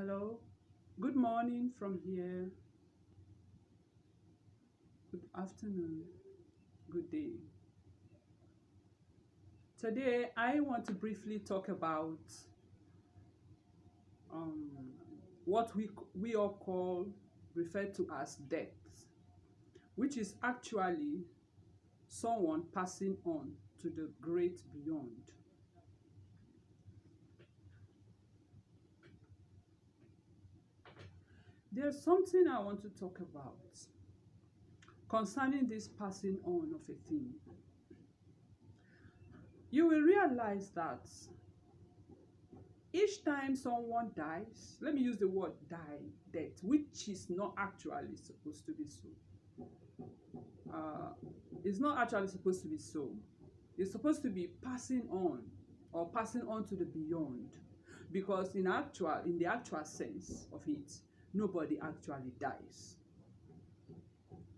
Hello, good morning from here, good afternoon, good day. Today, I want to briefly talk about um, what we all refer to as death, which is actually someone passing on to the great beyond. There's something I want to talk about concerning this passing on of a thing. You will realize that each time someone dies, let me use the word die, death, which is not actually supposed to be so. Uh, it's not actually supposed to be so. It's supposed to be passing on or passing on to the beyond. Because in the actual sense of it, nobody actually dies.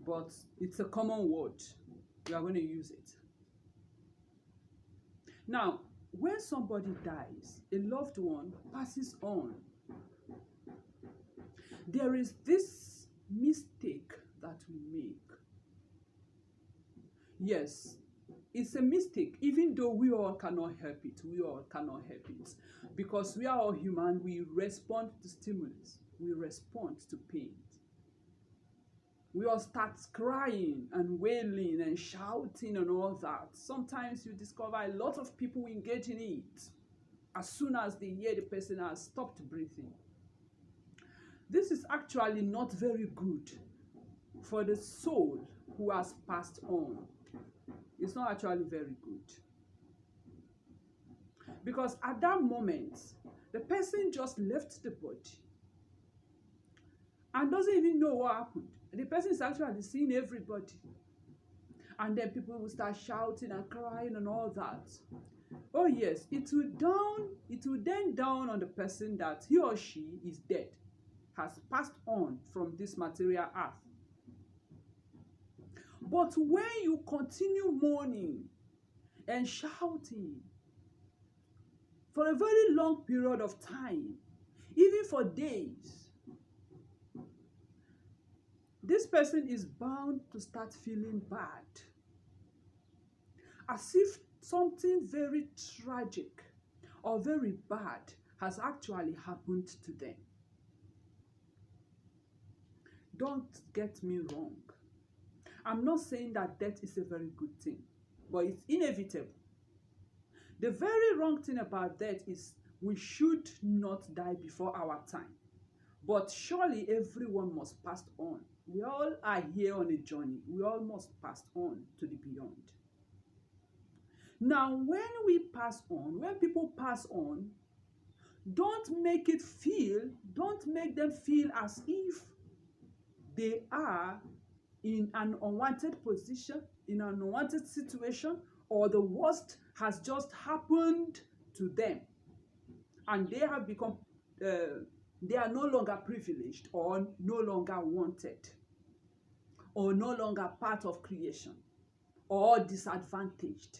But it's a common word. We are going to use it. Now, when somebody dies, a loved one passes on, there is this mistake that we make. Yes, it's a mistake, even though we all cannot help it. We all cannot help it. Because we are all human, we respond to stimulus, we respond to pain. We all start crying and wailing and shouting and all that. Sometimes you discover a lot of people engage in it as soon as they hear the person has stopped breathing. This is actually not very good for the soul who has passed on. It's not actually very good. Because at that moment, the person just left the body and doesn't even know what happened. The person is actually seeing everybody. And then people will start shouting and crying and all that. Oh yes, it will then dawn on the person that he or she is dead, has passed on from this material earth. But when you continue mourning and shouting for a very long period of time, even for days, this person is bound to start feeling bad, as if something very tragic or very bad has actually happened to them. Don't get me wrong. I'm not saying that death is a very good thing, but it's inevitable. The very wrong thing about death is we should not die before our time. But surely everyone must pass on. We all are here on a journey. We all must pass on to the beyond. Now, when people pass on, don't make them feel as if they are in an unwanted position, in an unwanted situation, or the worst has just happened to them. And they have become they are no longer privileged or no longer wanted or no longer part of creation or disadvantaged.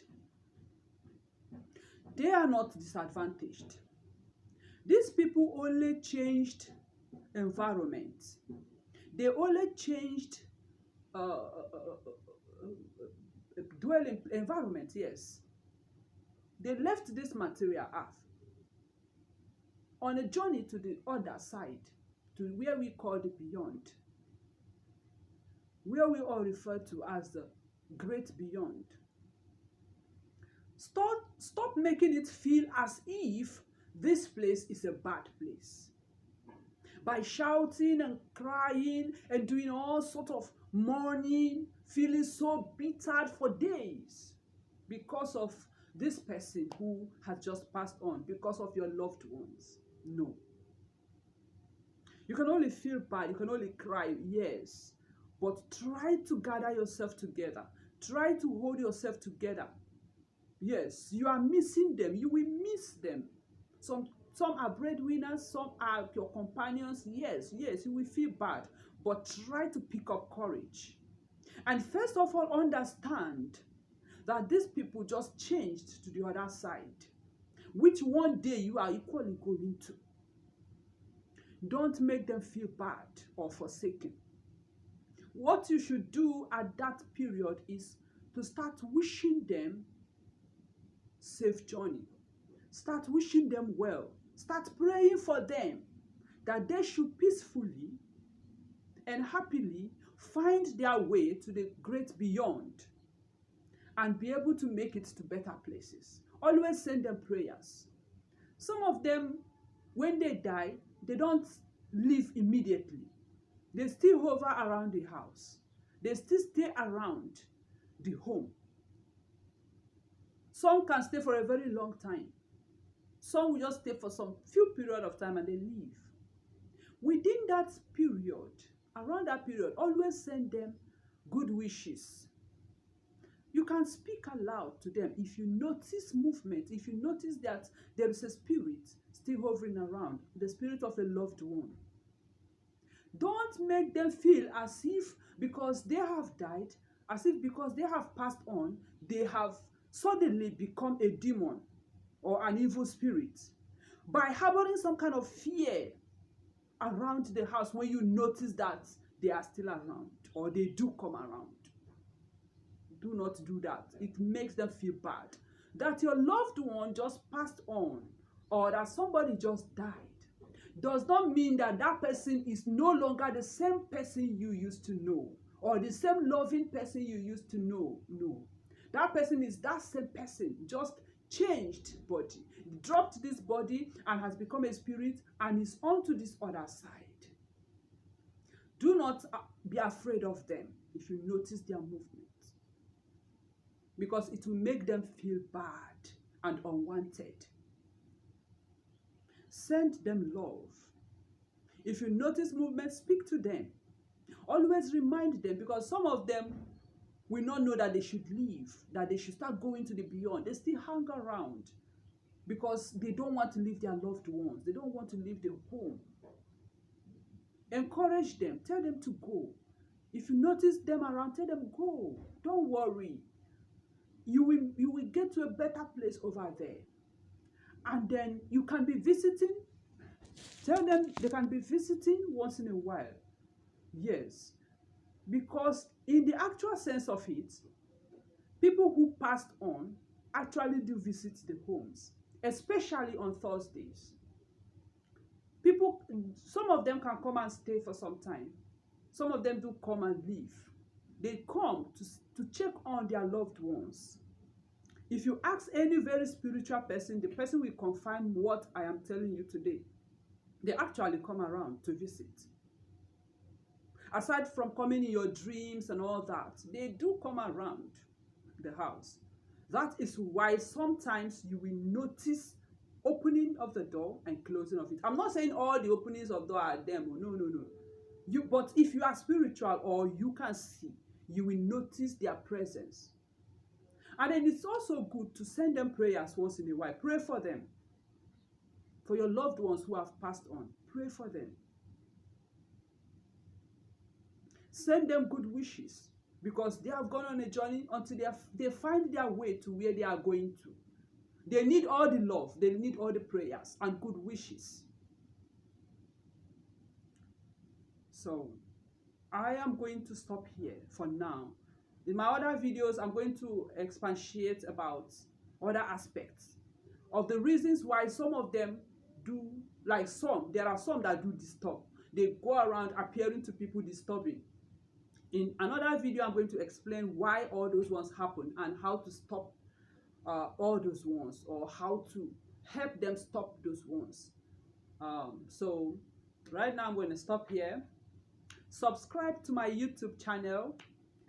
They are not disadvantaged. These people only changed environment. They only changed dwelling environment, yes. They left this material earth on a journey to the other side, to where we call the beyond, where we all refer to as the great beyond. Stop making it feel as if this place is a bad place by shouting and crying and doing all sort of mourning, feeling so bitter for days because of this person who has just passed on, because of your loved ones. No. You can only feel bad, you can only cry, yes, but try to gather yourself together. Try to hold yourself together. Yes, you are missing them. You will miss them. Some are breadwinners, some are your companions. Yes, you will feel bad, but try to pick up courage. And first of all, understand that these people just changed to the other side, which one day you are equally going to. Don't make them feel bad or forsaken. What you should do at that period is to start wishing them safe journey. Start wishing them well. Start praying for them that they should peacefully and happily find their way to the great beyond and be able to make it to better places. Always send them prayers. Some of them, when they die, they don't leave immediately. They still hover around the house. They still stay around the home. Some can stay for a very long time. Some will just stay for some few period of time and they leave. Within that period, around that period, always send them good wishes. You can speak aloud to them if you notice movement, if you notice that there is a spirit still hovering around, the spirit of a loved one. Don't make them feel as if because they have died, as if because they have passed on, they have suddenly become a demon or an evil spirit. By harboring some kind of fear around the house when you notice that they are still around or they do come around. Do not do that. It makes them feel bad. That your loved one just passed on or that somebody just died does not mean that that person is no longer the same person you used to know or the same loving person you used to know. No. That person is that same person, just changed body, dropped this body and has become a spirit and is onto this other side. Do not be afraid of them if you notice their movement, because it will make them feel bad and unwanted. Send them love. If you notice movement, speak to them. Always remind them, because some of them will not know that they should leave, that they should start going to the beyond. They still hang around because they don't want to leave their loved ones. They don't want to leave their home. Encourage them. Tell them to go. If you notice them around, tell them go. Don't worry. You will get to a better place over there. And then you can be visiting. Tell them they can be visiting once in a while. Yes. Because in the actual sense of it, people who passed on actually do visit the homes, especially on Thursdays. People, some of them can come and stay for some time. Some of them do come and leave. They come to check on their loved ones. If you ask any very spiritual person, the person will confirm what I am telling you today. They actually come around to visit. Aside from coming in your dreams and all that, they do come around the house. That is why sometimes you will notice opening of the door and closing of it. I'm not saying all the openings of door are them. No. But if you are spiritual or you can see, you will notice their presence. And then it's also good to send them prayers once in a while. Pray for them. For your loved ones who have passed on, pray for them. Send them good wishes, because they have gone on a journey until they find their way to where they are going to. They need all the love, they need all the prayers and good wishes. So, I am going to stop here for now. In my other videos, I'm going to expatiate about other aspects of the reasons why some of them do, like there are some that do disturb. They go around appearing to people disturbing. In another video, I'm going to explain why all those ones happen and how to stop all those ones, or how to help them stop those ones. So right now I'm going to stop here. Subscribe to my YouTube channel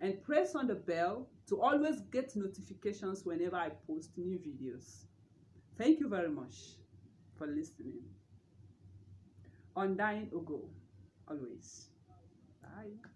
and press on the bell to always get notifications whenever I post new videos. Thank you very much for listening. Undying Ogo, always. Bye.